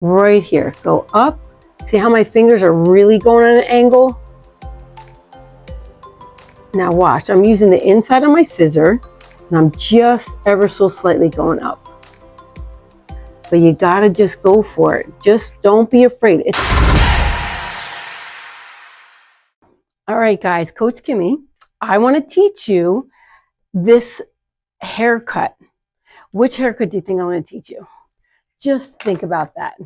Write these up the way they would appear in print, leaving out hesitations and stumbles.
right here. Go up. See how my fingers are really going at an angle? Now watch, I'm using the inside of my scissor and I'm just ever so slightly going up. But you gotta just go for it. Just don't be afraid. All right, guys, Coach Kimmy, I wanna teach you this haircut. Which haircut do you think I wanna teach you? Just think about that.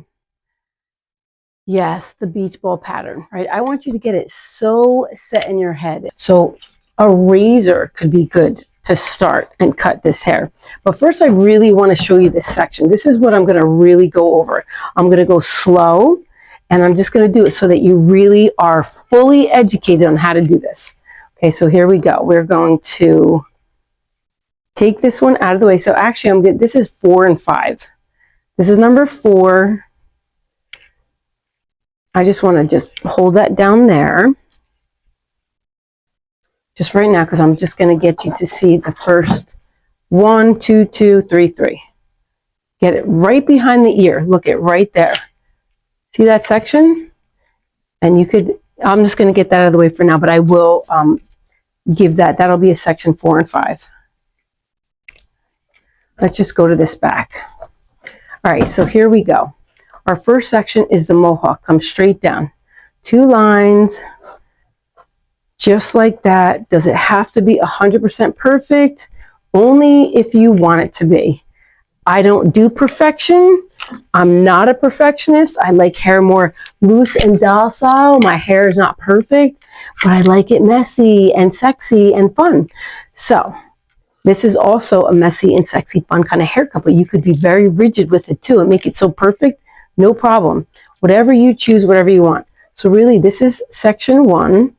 Yes, the beach ball pattern, right? I want you to get it so set in your head. So a razor could be good to start and cut this hair. But first, I really want to show you this section. This is what I'm going to really go over. I'm going to go slow, and I'm just going to do it so that you really are fully educated on how to do this. Okay, so here we go. We're going to take this one out of the way. So actually, this is 4 and 5. This is number 4. I just want to just hold that down there. Just right now, because I'm just going to get you to see the first 1, 2, 2, 3, 3. Get it right behind the ear. Look it right there. See that section? And you could, I'm just going to get that out of the way for now, but I will give that. That'll be a section 4 and 5. Let's just go to this back. All right, so here we go. Our first section is the mohawk. Come straight down. 2 lines, just like that. Does it have to be 100% perfect? Only if you want it to be. I don't do perfection. I'm not a perfectionist. I like hair more loose and docile. My hair is not perfect, but I like it messy and sexy and fun. So this is also a messy and sexy, fun kind of haircut, but you could be very rigid with it too and make it so perfect. No problem. Whatever you choose, whatever you want. So really, this is section 1.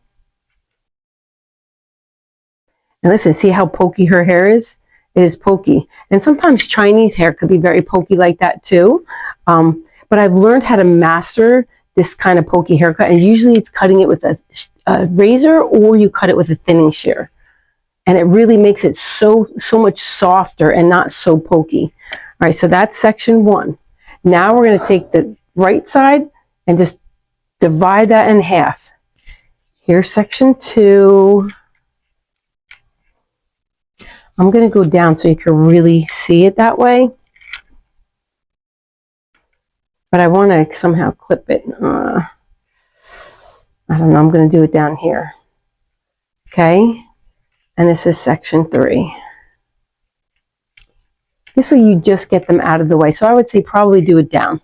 And listen, see how pokey her hair is? It is pokey. And sometimes Chinese hair could be very pokey like that too. But I've learned how to master this kind of pokey haircut. And usually it's cutting it with a razor, or you cut it with a thinning shear. And it really makes it so much softer and not so pokey. All right, so that's section 1. Now we're going to take the right side and just divide that in half. Here's section 2. I'm going to go down so you can really see it that way. But I want to somehow clip it. I don't know. I'm going to do it down here. Okay. And this is section 3. This way you just get them out of the way. So I would say probably do it down.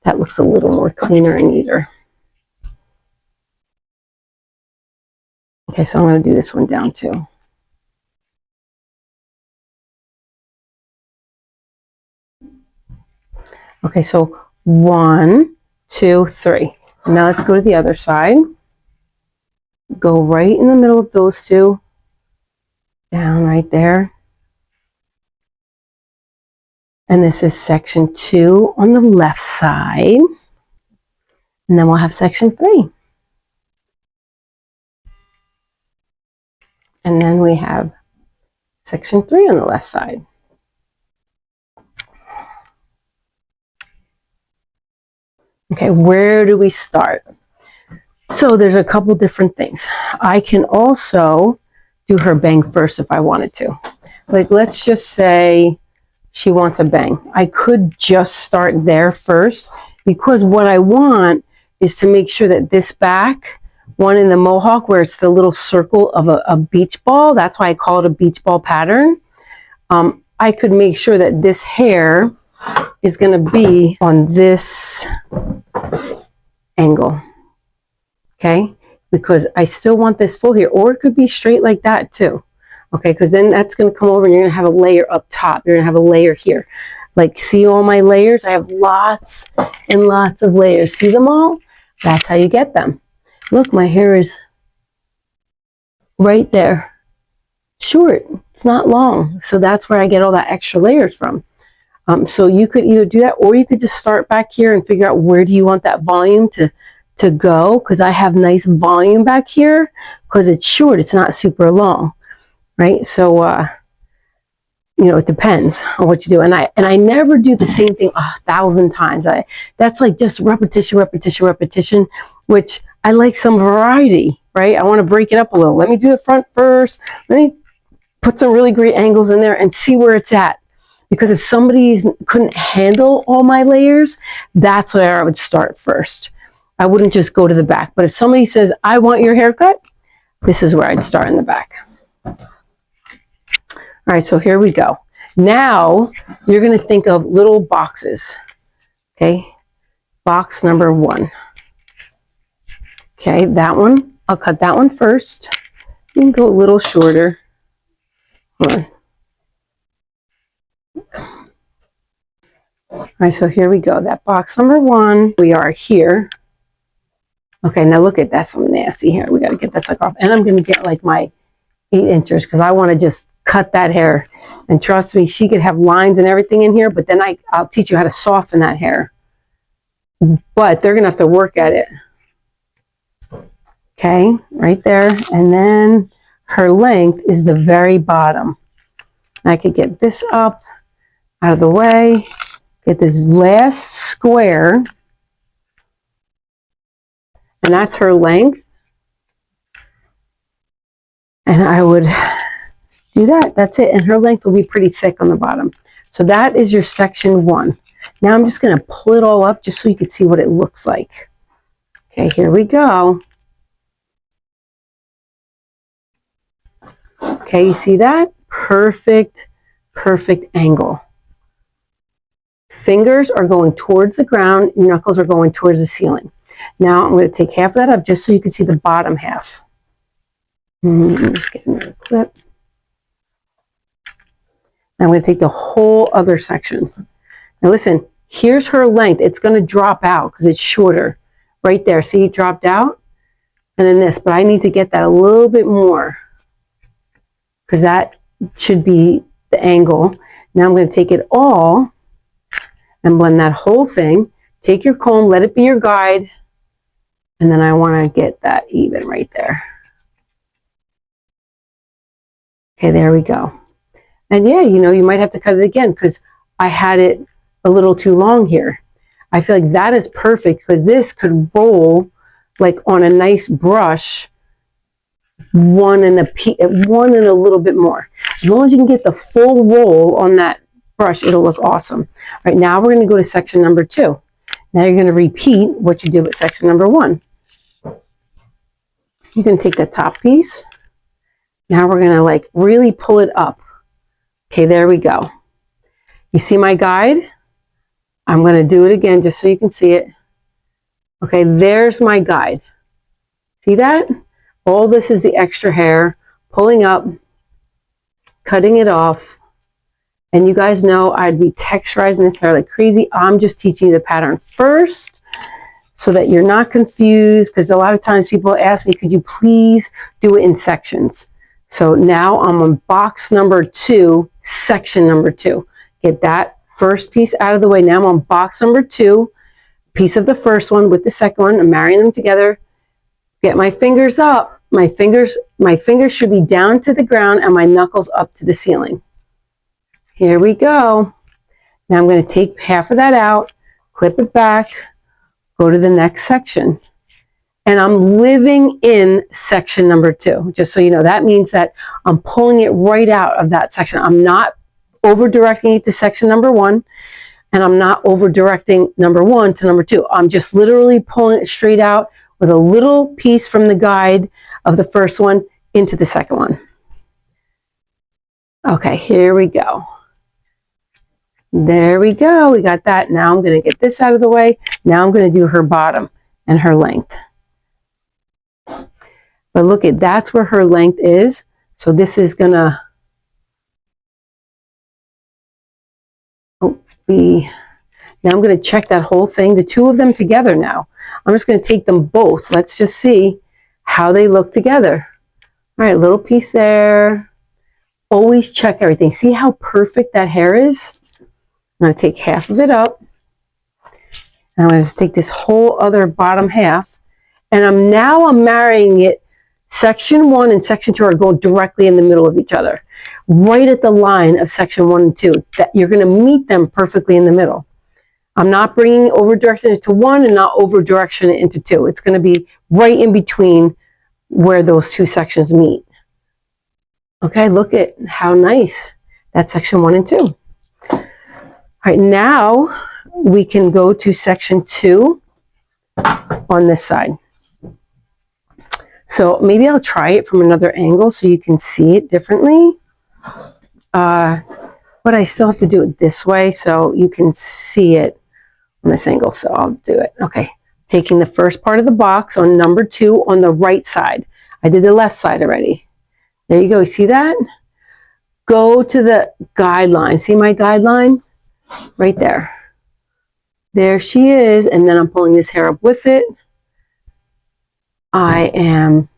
That looks a little more cleaner and neater. Okay, so I'm going to do this one down too. Okay, so 1, 2, 3. Now let's go to the other side. Go right in the middle of those 2. Down right there. And this is section 2 on the left side. And then we'll have section 3. And then we have section 3 on the left side. Okay, where do we start? So there's a couple different things. I can also do her bang first if I wanted to. Like, let's just say she wants a bang. I could just start there first, because what I want is to make sure that this back one in the mohawk, where it's the little circle of a beach ball, that's why I call it a beach ball pattern. I could make sure that this hair is going to be on this angle. Okay, because I still want this full here, or it could be straight like that too. Okay, because then that's going to come over and you're going to have a layer up top. You're going to have a layer here. Like, see all my layers? I have lots and lots of layers. See them all? That's how you get them. Look, my hair is right there. Short. It's not long. So that's where I get all that extra layers from. So you could either do that, or you could just start back here and figure out where do you want that volume to go, because I have nice volume back here because it's short. It's not super long. Right, so you know, it depends on what you do. And I never do the same thing 1,000 times. That's like just repetition, repetition, repetition, which I like some variety, right? I want to break it up a little. Let me do the front first. Let me put some really great angles in there and see where it's at. Because if somebody couldn't handle all my layers, that's where I would start first. I wouldn't just go to the back. But if somebody says, I want your haircut, this is where I'd start in the back. All right, so here we go. Now you're going to think of little boxes. Okay, box number 1. Okay, that one, I'll cut that one first. You can go a little shorter. Hold on. All right, so here we go. That box number 1, we are here. Okay, now look at that's some nasty hair. We got to get that sucker off. And I'm going to get like my 8 inches because I want to just cut that hair. And trust me, she could have lines and everything in here, but then I'll teach you how to soften that hair. But they're going to have to work at it. Okay, right there. And then her length is the very bottom. I could get this up out of the way, get this last square, and that's her length. And I would do that. That's it. And her length will be pretty thick on the bottom. So that is your section 1. Now I'm just going to pull it all up just so you can see what it looks like. Okay, here we go. Okay, you see that? Perfect, perfect angle. Fingers are going towards the ground, knuckles are going towards the ceiling. Now I'm going to take half of that up just so you can see the bottom half. Just get another clip. I'm going to take the whole other section. Now listen, here's her length. It's going to drop out because it's shorter. Right there, see it dropped out? And then this, but I need to get that a little bit more because that should be the angle. Now I'm going to take it all and blend that whole thing. Take your comb, let it be your guide, and then I want to get that even right there. Okay, there we go. And yeah, you know, you might have to cut it again because I had it a little too long here. I feel like that is perfect because this could roll like on a nice brush, one and a little bit more. As long as you can get the full roll on that brush, it'll look awesome. All right, now we're going to go to section number 2. Now you're going to repeat what you did with section number 1. You can take the top piece. Now we're going to like really pull it up. Okay, there we go. You see my guide? I'm going to do it again just so you can see it. Okay, there's my guide. See that? All this is the extra hair, pulling up, cutting it off. And you guys know I'd be texturizing this hair like crazy. I'm just teaching you the pattern first so that you're not confused, because a lot of times people ask me, could you please do it in sections? So now I'm on box number 2, section number 2. Get that first piece out of the way. Now I'm on box number 2, piece of the first one with the second one. I'm marrying them together. Get my fingers up. My fingers should be down to the ground and my knuckles up to the ceiling. Here we go. Now I'm going to take half of that out, clip it back, go to the next section. And I'm living in section number 2. Just so you know, that means that I'm pulling it right out of that section. I'm not over directing it to section number 1, and I'm not over directing number 1 to number 2. I'm just literally pulling it straight out with a little piece from the guide of the first one into the second one. Okay, here we go. There we go. We got that. Now I'm going to get this out of the way. Now I'm going to do her bottom and her length. But look at, that's where her length is. So this is going to be, now I'm going to check that whole thing, the 2 of them together now. I'm just going to take them both. Let's just see how they look together. All right, little piece there. Always check everything. See how perfect that hair is? I'm going to take half of it up. And I'm going to just take this whole other bottom half. And I'm marrying it. Section 1 and section 2 are going directly in the middle of each other. right at the line of section 1 and 2. That you're going to meet them perfectly in the middle. I'm not bringing over direction into 1 and not over direction into 2. It's going to be right in between where those 2 sections meet. Okay, look at how nice that's section 1 and 2. All right, now we can go to section 2 on this side. So maybe I'll try it from another angle so you can see it differently. But I still have to do it this way so you can see it on this angle. So I'll do it. Okay, taking the first part of the box on number 2 on the right side. I did the left side already. There you go. You see that? Go to the guideline. See my guideline? Right there. There she is. And then I'm pulling this hair up with it. I am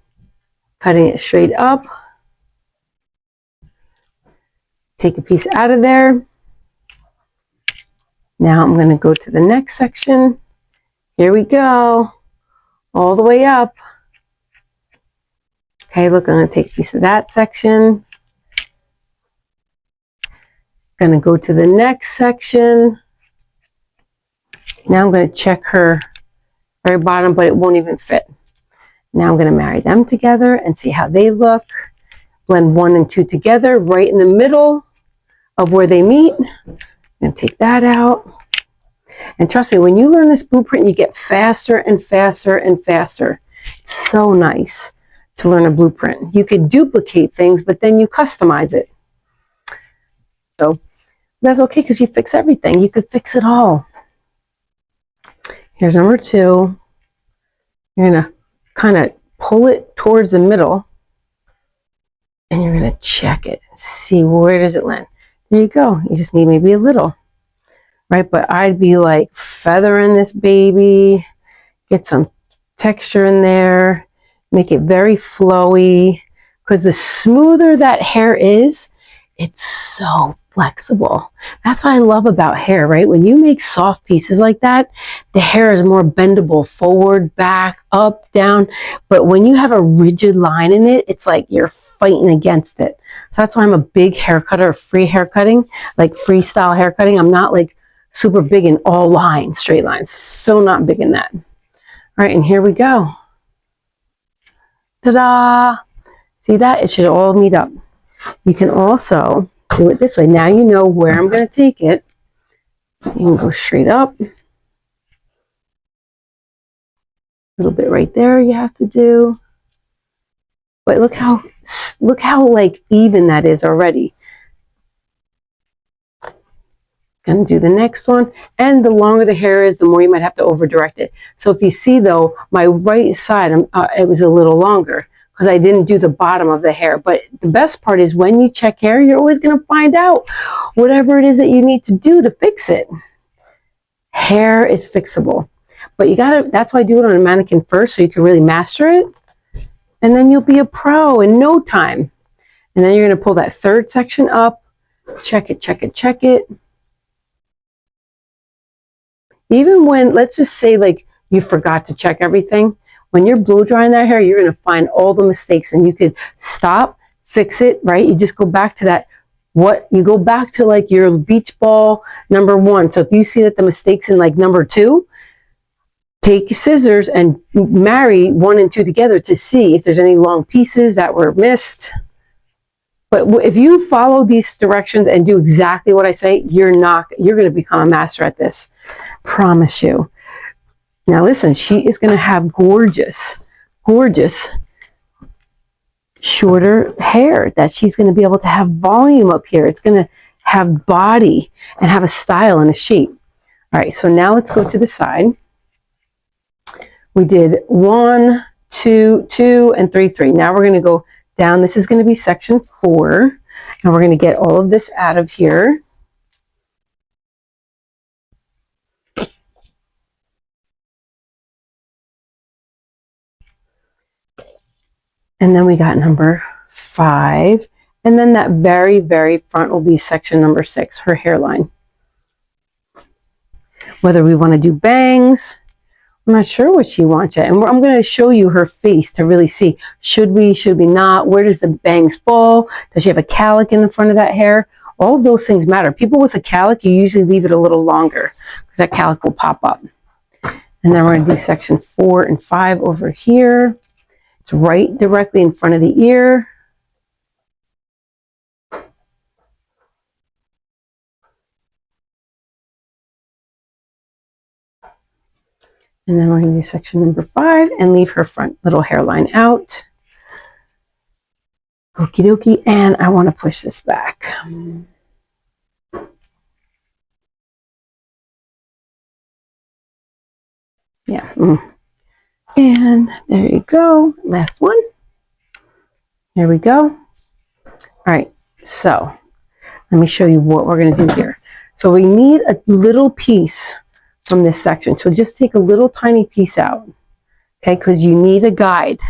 cutting it straight up. Take a piece out of there. Now I'm going to go to the next section. Here we go. All the way up. Okay, look, I'm going to take a piece of that section. Going to go to the next section. Now I'm going to check her very bottom, but it won't even fit. Now I'm going to marry them together and see how they look. Blend 1 and 2 together right in the middle of where they meet. I'm going to take that out. And trust me, when you learn this blueprint, you get faster and faster and faster. It's so nice to learn a blueprint. You could duplicate things, but then you customize it. So that's okay because you fix everything. You could fix it all. Here's number 2. You're going to kind of pull it towards the middle and you're going to check it. See where does it land. There you go. You just need maybe a little. Right, but I'd be like feathering this baby, get some texture in there, make it very flowy, because the smoother that hair is, it's so flexible. That's what I love about hair, right? When you make soft pieces like that, the hair is more bendable, forward, back, up, down. But when you have a rigid line in it, it's like you're fighting against it. So that's why I'm a big hair cutter, free hair cutting, like freestyle hair cutting. I'm not like super big in all lines, straight lines. So not big in that. All right, and here we go. Ta-da! See that? It should all meet up. You can also do it this way. Now you know where I'm going to take it. You can go straight up. A little bit right there you have to do. But look how like even that is already. Gonna do the next one, and the longer the hair is, the more you might have to over direct it. So if you see though, my right side, it was a little longer because I didn't do the bottom of the hair. But the best part is when you check hair, you're always gonna find out whatever it is that you need to do to fix it. Hair is fixable, but you gotta. That's why I do it on a mannequin first, so you can really master it, and then you'll be a pro in no time. And then you're gonna pull that third section up, check it, check it, check it. Even when, let's just say like you forgot to check everything, when you're blow drying that hair, you're going to find all the mistakes and you could stop, fix it, right? You just go back to that, you go back to like your beach ball number 1. So if you see that the mistakes in like number 2, take scissors and marry 1 and 2 together to see if there's any long pieces that were missed. But if you follow these directions and do exactly what I say, you're going to become a master at this. Promise you. Now listen, she is going to have gorgeous, gorgeous, shorter hair that she's going to be able to have volume up here. It's going to have body and have a style and a shape. All right, so now let's go to the side. We did 1, 2, 2, and 3, 3. Now we're going to go down. This is going to be section 4, and we're going to get all of this out of here. And then we got number 5, and then that very, very front will be section number 6, her hairline. Whether we want to do bangs I'm not sure what she wants yet. And I'm going to show you her face to really see. Should we not? Where does the bangs fall? Does she have a cowlick in the front of that hair? All of those things matter. People with a cowlick, you usually leave it a little longer because that cowlick will pop up. And then we're going to do section 4 and 5 over here. It's right directly in front of the ear. And then we're going to do section number 5 and leave her front little hairline out. Okie dokie. And I want to push this back. Yeah. And there you go. Last one. Here we go. All right. So let me show you what we're going to do here. So we need a little piece from this section. So just take a little tiny piece out. Okay, because you need a guide.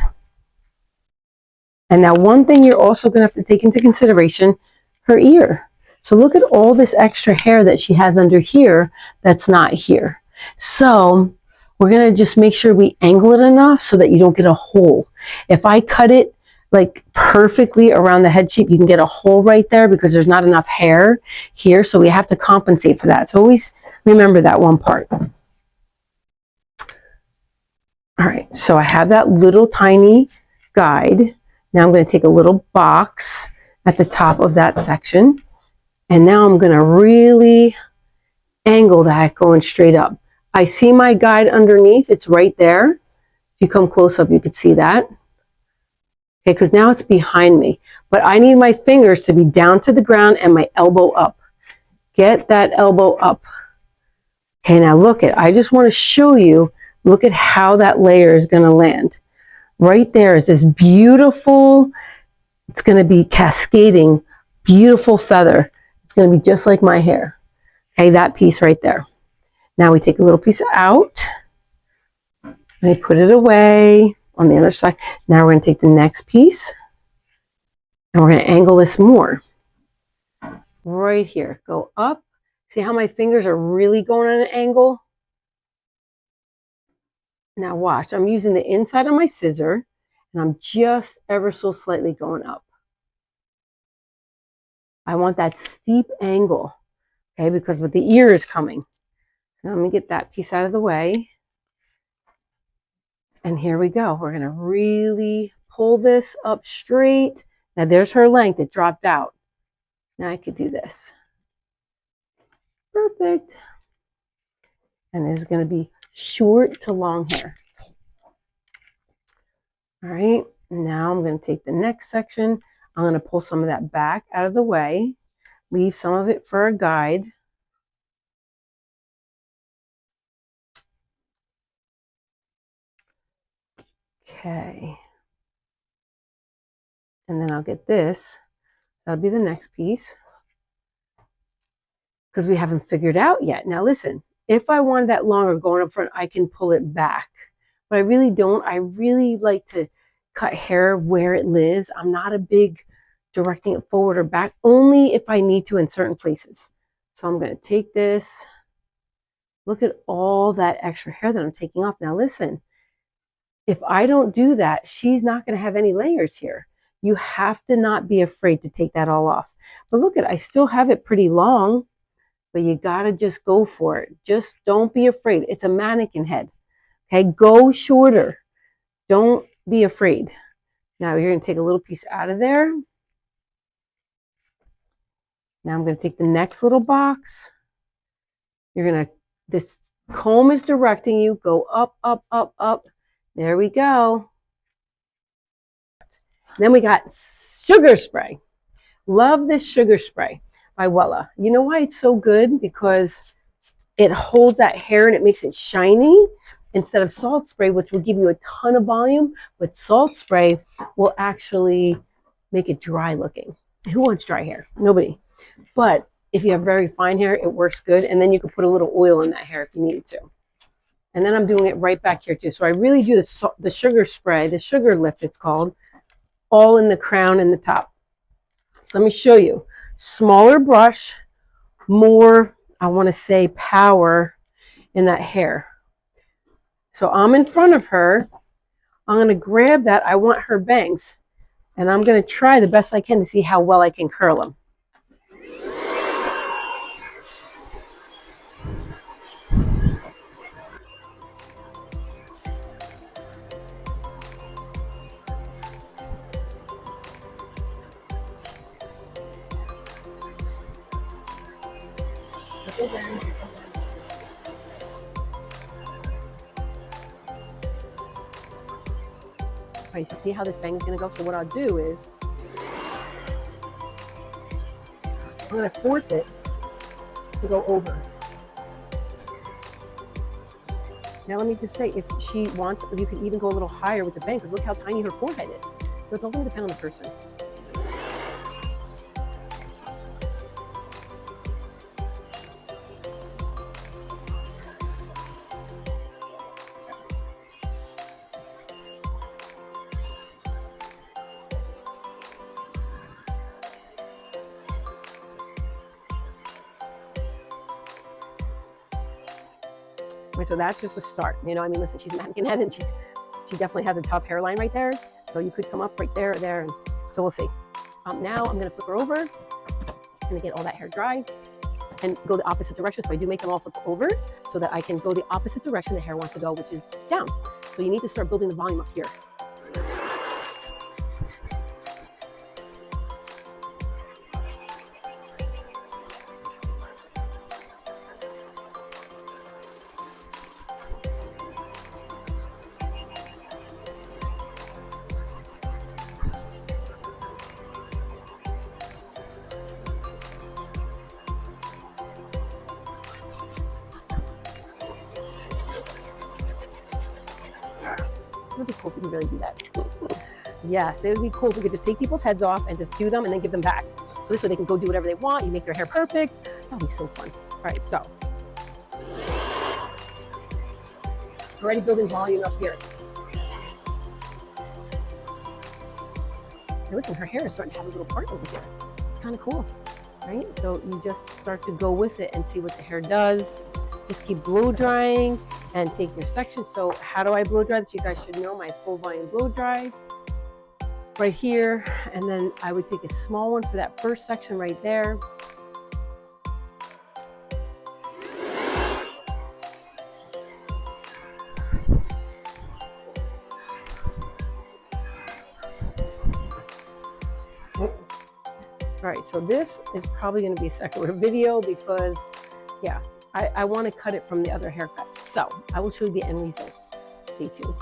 And now one thing you're also going to have to take into consideration, her ear. So look at all this extra hair that she has under here that's not here. So we're going to just make sure we angle it enough so that you don't get a hole. If I cut it like perfectly around the head shape, you can get a hole right there because there's not enough hair here. So we have to compensate for that. So always remember that one part. All right, so I have that little tiny guide. Now I'm going to take a little box at the top of that section. And now I'm going to really angle that going straight up. I see my guide underneath. It's right there. If you come close up, you can see that. Okay, because now it's behind me. But I need my fingers to be down to the ground and my elbow up. Get that elbow up. Okay, now look at, I just want to show you, look at how that layer is going to land. Right there is this beautiful, it's going to be cascading, beautiful feather. It's going to be just like my hair. Okay, that piece right there. Now we take a little piece out. And I put it away on the other side. Now we're going to take the next piece. And we're going to angle this more. Right here. Go up. See how my fingers are really going on an angle? Now watch, I'm using the inside of my scissor and I'm just ever so slightly going up. I want that steep angle, okay, because with the ear is coming. Now let me get that piece out of the way. And here we go. We're going to really pull this up straight. Now there's her length. It dropped out. Now I could do this. Perfect. And it's going to be short to long hair. All right, now I'm going to take the next section. I'm going to pull some of that back out of the way, leave some of it for a guide. Okay. And then I'll get this. That'll be the next piece because we haven't figured out yet. Now listen, if I wanted that longer going up front, I can pull it back. But I really don't. I really like to cut hair where it lives. I'm not a big directing it forward or back, only if I need to in certain places. So I'm going to take this. Look at all that extra hair that I'm taking off. Now listen, if I don't do that, she's not going to have any layers here. You have to not be afraid to take that all off. But look at, I still have it pretty long, but you got to just go for it. Just don't be afraid. It's a mannequin head. Okay, go shorter. Don't be afraid. Now you're going to take a little piece out of there. Now I'm going to take the next little box. You're going to, this comb is directing you. Go up, up, up, up. There we go. Then we got sugar spray. Love this sugar spray by Wella. You know why it's so good? Because it holds that hair and it makes it shiny instead of salt spray, which will give you a ton of volume, but salt spray will actually make it dry looking. Who wants dry hair? Nobody. But if you have very fine hair, it works good. And then you can put a little oil in that hair if you need to. And then I'm doing it right back here too. So I really do the sugar spray, the sugar lift it's called, all in the crown and the top. So let me show you. Smaller brush, more, I want to say, power in that hair. So I'm in front of her. I'm going to grab that. I want her bangs. And I'm going to try the best I can to see how well I can curl them. All right, so see how this bang is going to go? So what I'll do is I'm going to force it to go over. Now let me just say, if she wants, you can even go a little higher with the bang, because look how tiny her forehead is. So it's all going to depend on the person. So that's just a start. You know, I mean, listen, she's mannequin head and she definitely has a tough hairline right there. So you could come up right there or there. And so we'll see. Now I'm going to flip her over and get all that hair dry and go the opposite direction. So I do make them all flip over so that I can go the opposite direction the hair wants to go, which is down. So you need to start building the volume up here. It would be cool if we could really do that. Yes, it would be cool if we could just take people's heads off and just do them and then give them back. So this way they can go do whatever they want. You make their hair perfect. That would be so fun. All right, so already building volume up here. Now listen, her hair is starting to have a little part over here. Kind of cool, right? So you just start to go with it and see what the hair does. Just keep blow drying and take your section. So how do I blow dry this? You guys should know my full volume blow dry right here. And then I would take a small one for that first section right there. All right, so this is probably going to be a secular video because, yeah, I want to cut it from the other haircut. So I will show you the end results. Stay tuned.